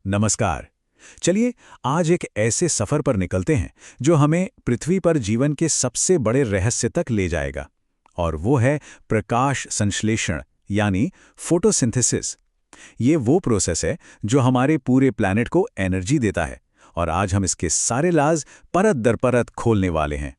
नमस्कार। चलिए आज एक ऐसे सफर पर निकलते हैं जो हमें पृथ्वी पर जीवन के सबसे बड़े रहस्य तक ले जाएगा। और वो है प्रकाश संश्लेषण यानी फोटोसिंथेसिस। ये वो प्रोसेस है जो हमारे पूरे प्लैनेट को एनर्जी देता है और आज हम इसके सारे राज परत दर परत खोलने वाले हैं।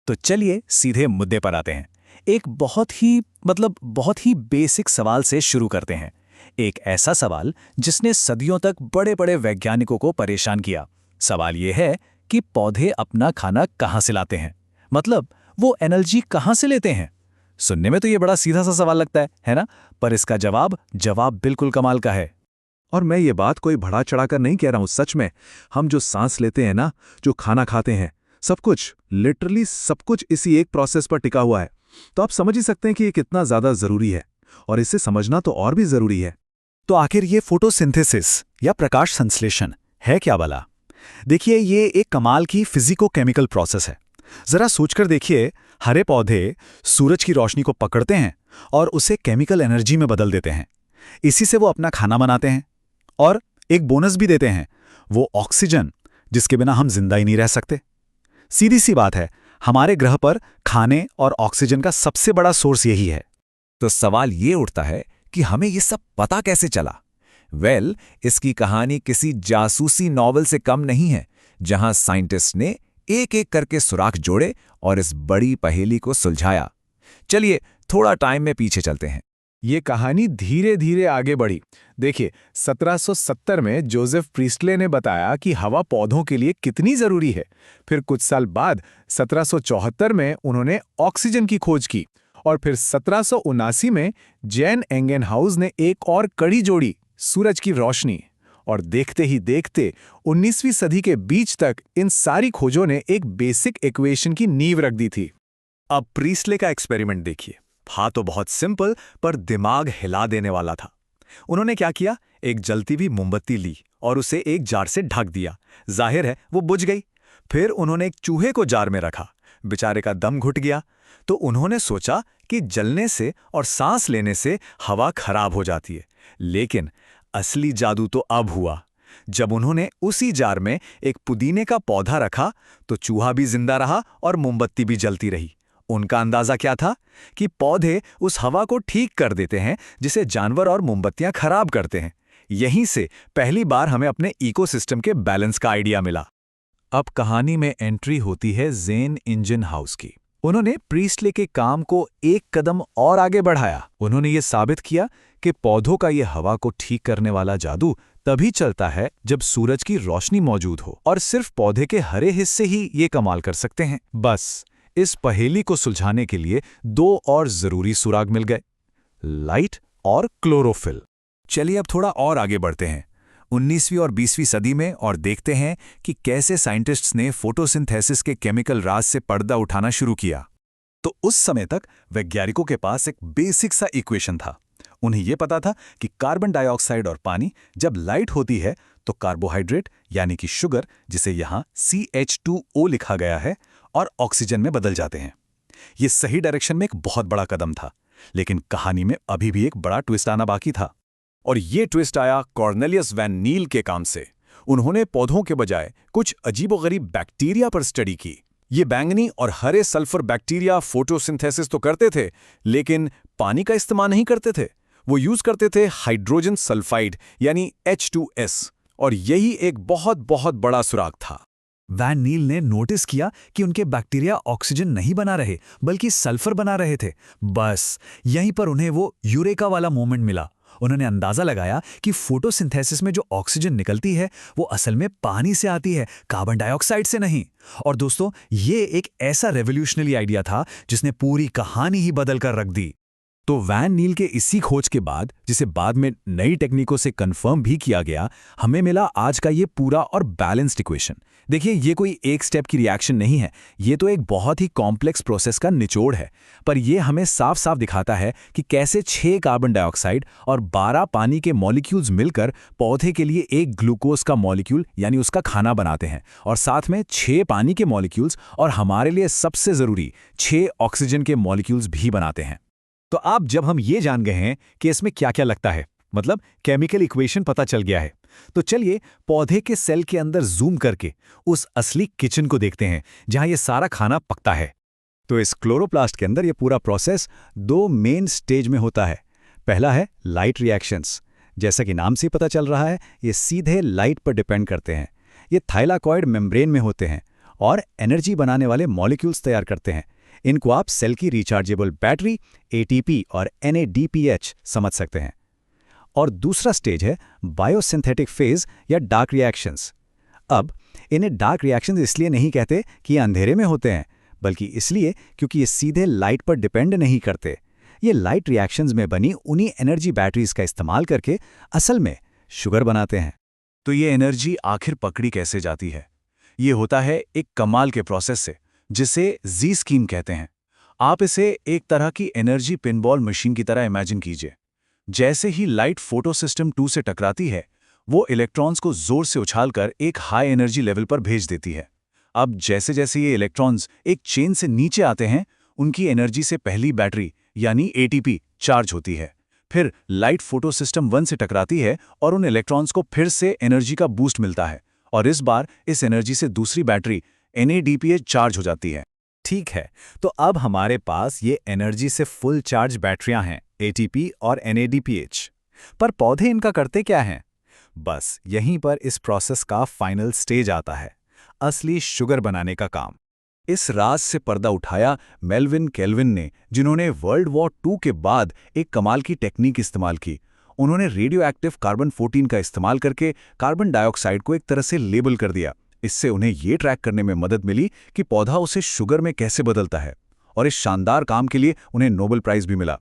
तो चलिए सीधे मुद्दे पर आते हैं। एक बहुत ही बेसिक सवाल से शुरू करते हैं। एक ऐसा सवाल जिसने सदियों तक बड़े बड़े वैज्ञानिकों को परेशान किया। सवाल यह है कि पौधे अपना खाना कहाँ से लाते हैं, मतलब वो एनर्जी कहाँ से लेते हैं। सुनने में तो ये बड़ा सीधा सा सवाल लगता है ना? पर इसका जवाब बिल्कुल कमाल का है। और मैं ये बात कोई बढ़ा चढ़ाकर नहीं कह रहा हूं, सच में। हम जो सांस लेते हैं ना, जो खाना खाते हैं, सब कुछ, लिटरली सब कुछ इसी एक प्रोसेस पर टिका हुआ है। तो आप समझ ही सकते हैं कि ये कितना ज्यादा जरूरी है, और इसे समझना तो और भी जरूरी है। तो आखिर ये फोटोसिंथेसिस या प्रकाश संश्लेषण है क्या भला? देखिए, ये एक कमाल की फिजिको-केमिकल प्रोसेस है। जरा सोचकर देखिए, हरे पौधे सूरज की रोशनी को पकड़ते हैं और उसे केमिकल एनर्जी में बदल देते हैं। इसी से वो अपना खाना बनाते हैं और एक बोनस भी देते हैं, वो ऑक्सीजन, जिसके बिना हम जिंदा ही नहीं रह सकते। सीधी सी बात है, हमारे ग्रह पर खाने और ऑक्सीजन का सबसे बड़ा सोर्स यही है। तो सवाल ये उठता है कि हमें ये सब पता कैसे चला? इसकी कहानी किसी जासूसी नॉवल से कम नहीं है, जहां साइंटिस्ट ने एक एक करके सुराख जोड़े और इस बड़ी पहेली को सुलझाया। चलिए थोड़ा टाइम में पीछे चलते हैं। ये कहानी धीरे धीरे आगे बढ़ी। देखिए, 1770 में जोसेफ प्रीस्टले ने बताया कि हवा पौधों के लिए कितनी जरूरी है। फिर कुछ साल बाद 1774 में उन्होंने ऑक्सीजन की खोज की, और फिर 1779 में जैन एंगेनहाउस ने एक और कड़ी जोड़ी, सूरज की रोशनी। और देखते ही देखते 19वीं सदी के बीच तक इन सारी खोजों ने एक बेसिक इक्वेशन की नींव रख दी थी। अब प्रीस्टले का एक्सपेरिमेंट देखिए। तो बहुत सिंपल पर दिमाग हिला देने वाला था। उन्होंने क्या किया, एक जलती हुई मोमबत्ती ली और उसे एक जार से ढक दिया। जाहिर है वो बुझ गई। फिर उन्होंने एक चूहे को जार में रखा। बेचारे का दम घुट गया। तो उन्होंने सोचा कि जलने से और सांस लेने से हवा खराब हो जाती है। लेकिन असली जादू तो अब हुआ, जब उन्होंने उसी जार में एक पुदीने का पौधा रखा तो चूहा भी जिंदा रहा और मोमबत्ती भी जलती रही। उनका अंदाजा क्या था कि पौधे उस हवा को ठीक कर देते हैं जिसे जानवर और मोमबत्तियां खराब करते हैं। यहीं से पहली बार हमें अपने इकोसिस्टम के बैलेंस का आइडिया मिला। अब कहानी में एंट्री होती है ज़ेन इंजनहाउस की। उन्होंने प्रीस्टले के काम को एक कदम और आगे बढ़ाया। उन्होंने ये साबित किया कि पौधों का ये हवा को ठीक करने वाला जादू तभी चलता है जब सूरज की रोशनी मौजूद हो, और सिर्फ पौधे के हरे हिस्से ही ये कमाल कर सकते हैं। बस इस पहेली को सुलझाने के लिए दो और जरूरी सुराग मिल गए, लाइट और क्लोरोफिल। चलिए अब थोड़ा और आगे बढ़ते हैं 19वीं और 20वीं सदी में, और देखते हैं कि कैसे साइंटिस्ट्स ने फोटोसिंथेसिस के केमिकल राज से पर्दा उठाना शुरू किया। तो उस समय तक वैज्ञानिकों के पास एक बेसिक सा इक्वेशन था। उन्हें यह पता था कि कार्बन डाइऑक्साइड और पानी जब लाइट होती है तो कार्बोहाइड्रेट यानी कि शुगर, जिसे यहां CH2O लिखा गया है, और ऑक्सीजन में बदल जाते हैं। यह सही डायरेक्शन में एक बहुत बड़ा कदम था, लेकिन कहानी में अभी भी एक बड़ा ट्विस्ट आना बाकी था। और ये ट्विस्ट आया कॉर्नेलियस वैन नील के काम से। उन्होंने पौधों के बजाय कुछ अजीबोगरीब बैक्टीरिया पर स्टडी की। ये बैंगनी और हरे सल्फर बैक्टीरिया फोटोसिंथेसिस तो करते थे, लेकिन पानी का इस्तेमाल नहीं करते थे। वो यूज करते थे हाइड्रोजन सल्फाइड यानी H2S, और यही एक बहुत बहुत बड़ा सुराग था। वैन नील ने नोटिस किया कि उनके बैक्टीरिया ऑक्सीजन नहीं बना रहे बल्कि सल्फर बना रहे थे। बस यहीं पर उन्हें वो यूरेका वाला मोमेंट मिला। उन्होंने अंदाजा लगाया कि फोटोसिंथेसिस में जो ऑक्सीजन निकलती है वो असल में पानी से आती है, कार्बन डाइऑक्साइड से नहीं। और दोस्तों, ये एक ऐसा रेवोल्यूशनरी आइडिया था जिसने पूरी कहानी ही बदल कर रख दी। तो वैन नील के इसी खोज के बाद, जिसे बाद में नई टेक्निकों से कंफर्म भी किया गया, हमें मिला आज का ये पूरा और बैलेंस्ड इक्वेशन। देखिए, ये कोई एक स्टेप की रिएक्शन नहीं है, ये तो एक बहुत ही कॉम्प्लेक्स प्रोसेस का निचोड़ है। पर ये हमें साफ साफ दिखाता है कि कैसे 6 कार्बन डाइऑक्साइड और 12 पानी के मॉलिक्यूल्स मिलकर पौधे के लिए एक ग्लूकोज का मॉलिक्यूल यानी उसका खाना बनाते हैं, और साथ में 6 पानी के मॉलिक्यूल्स और हमारे लिए सबसे जरूरी 6 ऑक्सीजन के मॉलिक्यूल्स भी बनाते हैं। तो अब जब हम ये जान गए हैं कि इसमें क्या क्या लगता है, मतलब केमिकल इक्वेशन पता चल गया है। तो चलिए पौधे के सेल के अंदर जूम करके उस असली किचन को देखते हैं जहां ये सारा खाना पकता है। तो इस क्लोरोप्लास्ट के अंदर ये पूरा प्रोसेस 2 मेन स्टेज में होता है। पहला है लाइट रिएक्शंस। जैसा कि नाम से पता चल रहा है, ये सीधे लाइट पर डिपेंड करते हैं। ये थाइलाकॉइड मेम्ब्रेन में होते हैं और एनर्जी बनाने वाले मॉलिक्यूल्स तैयार करते हैं। इनको आप सेल की रिचार्जेबल बैटरी, ATP और NADPH समझ सकते हैं। और दूसरा स्टेज है बायोसिंथेटिक फेज या डार्क रिएक्शंस। अब इन्हें डार्क रिएक्शंस इसलिए नहीं कहते कि ये अंधेरे में होते हैं, बल्कि इसलिए क्योंकि ये सीधे लाइट पर डिपेंड नहीं करते। ये लाइट रिएक्शंस में बनी उन्हीं एनर्जी बैटरीज का इस्तेमाल करके असल में शुगर बनाते हैं। तो ये एनर्जी आखिर पकड़ी कैसे जाती है? ये होता है एक कमाल के प्रोसेस से, जिसे जी स्कीम कहते हैं। आप इसे एक तरह की एनर्जी पिनबॉल मशीन की तरह इमेजिन कीजिए। जैसे ही लाइट फोटो सिस्टम 2 से टकराती है, वो इलेक्ट्रॉन्स को जोर से उछालकर एक हाई एनर्जी लेवल पर भेज देती है। अब जैसे जैसे ये इलेक्ट्रॉन्स एक चेन से नीचे आते हैं, उनकी एनर्जी से पहली बैटरी यानी ATP चार्ज होती है। फिर लाइट फोटो सिस्टम 1 से टकराती है और उन इलेक्ट्रॉन्स को फिर से एनर्जी का बूस्ट मिलता है, और इस बार इस एनर्जी से दूसरी बैटरी NADPH चार्ज हो जाती है। ठीक है, तो अब हमारे पास ये एनर्जी से फुल चार्ज बैटरियां हैं, ATP और NADPH। पर पौधे इनका करते क्या हैं? बस यहीं पर इस प्रोसेस का फाइनल स्टेज आता है, असली शुगर बनाने का काम। इस राज से पर्दा उठाया मेल्विन केल्विन ने, जिन्होंने वर्ल्ड वॉर 2 के बाद एक कमाल की टेक्निक इस्तेमाल की। उन्होंने रेडियो एक्टिव कार्बन 14 का इस्तेमाल करके कार्बन डाइऑक्साइड को एक तरह से लेबल कर दिया। इससे उन्हें ये ट्रैक करने में मदद मिली कि पौधा उसे शुगर में कैसे बदलता है, और इस शानदार काम के लिए उन्हें नोबेल प्राइज भी मिला।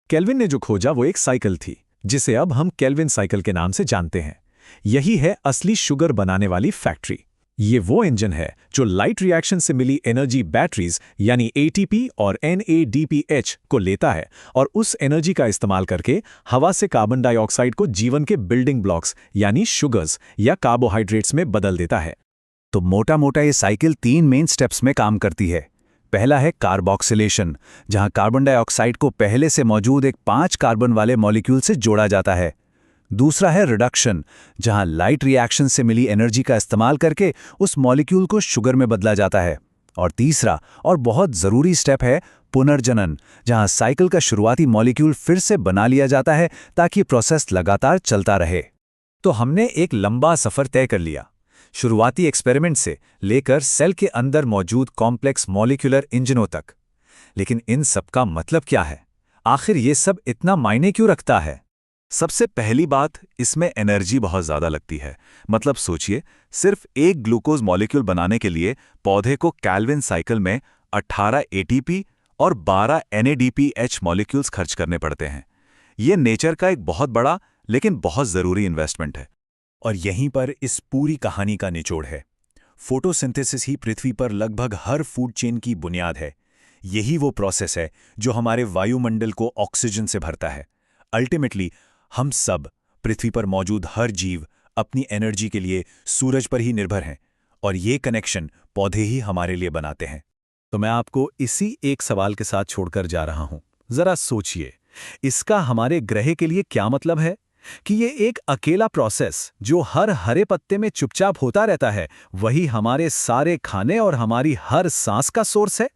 केल्विन ने जो खोजा वो एक साइकिल थी, जिसे अब हम केल्विन साइकिल के नाम से जानते हैं। यही है असली शुगर बनाने वाली फैक्ट्री। ये वो इंजन है जो लाइट रिएक्शन से मिली एनर्जी बैटरीज यानी ATP और NADPH को लेता है और उस एनर्जी का इस्तेमाल करके हवा से कार्बन डाइऑक्साइड को जीवन के बिल्डिंग ब्लॉक्स यानी शुगर्स या कार्बोहाइड्रेट्स में बदल देता है। तो मोटा मोटा ये साइकिल 3 मेन स्टेप्स में काम करती है। पहला है कार्बोक्सिलेशन, जहां कार्बन डाइऑक्साइड को पहले से मौजूद एक 5 कार्बन वाले मॉलिक्यूल से जोड़ा जाता है। दूसरा है रिडक्शन, जहां लाइट रिएक्शन से मिली एनर्जी का इस्तेमाल करके उस मॉलिक्यूल को शुगर में बदला जाता है। और तीसरा और बहुत ज़रूरी स्टेप है पुनर्जनन, जहां साइकिल का शुरुआती मॉलिक्यूल फिर से बना लिया जाता है ताकि प्रोसेस लगातार चलता रहे। तो हमने एक लंबा सफ़र तय कर लिया, शुरुआती एक्सपेरिमेंट से लेकर सेल के अंदर मौजूद कॉम्प्लेक्स मॉलिक्यूलर इंजनों तक। लेकिन इन सब का मतलब क्या है? आखिर ये सब इतना मायने क्यों रखता है? सबसे पहली बात, इसमें एनर्जी बहुत ज़्यादा लगती है। मतलब सोचिए, सिर्फ एक ग्लूकोज मॉलिक्यूल बनाने के लिए पौधे को केल्विन साइकिल में 18 ATP और 12 NADPH मॉलिक्यूल्स खर्च करने पड़ते हैं। ये नेचर का एक बहुत बड़ा लेकिन बहुत ज़रूरी इन्वेस्टमेंट है। और यहीं पर इस पूरी कहानी का निचोड़ है। फोटोसिंथेसिस ही पृथ्वी पर लगभग हर फूड चेन की बुनियाद है। यही वो प्रोसेस है जो हमारे वायुमंडल को ऑक्सीजन से भरता है। अल्टीमेटली हम सब, पृथ्वी पर मौजूद हर जीव, अपनी एनर्जी के लिए सूरज पर ही निर्भर हैं, और ये कनेक्शन पौधे ही हमारे लिए बनाते हैं। तो मैं आपको इसी एक सवाल के साथ छोड़कर जा रहा हूं। जरा सोचिए, इसका हमारे ग्रह के लिए क्या मतलब है कि ये एक अकेला प्रोसेस जो हर हरे पत्ते में चुपचाप होता रहता है, वही हमारे सारे खाने और हमारी हर सांस का सोर्स है।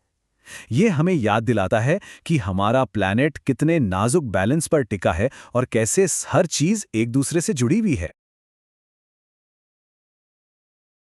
ये हमें याद दिलाता है कि हमारा प्लैनेट कितने नाजुक बैलेंस पर टिका है और कैसे हर चीज एक दूसरे से जुड़ी हुई है।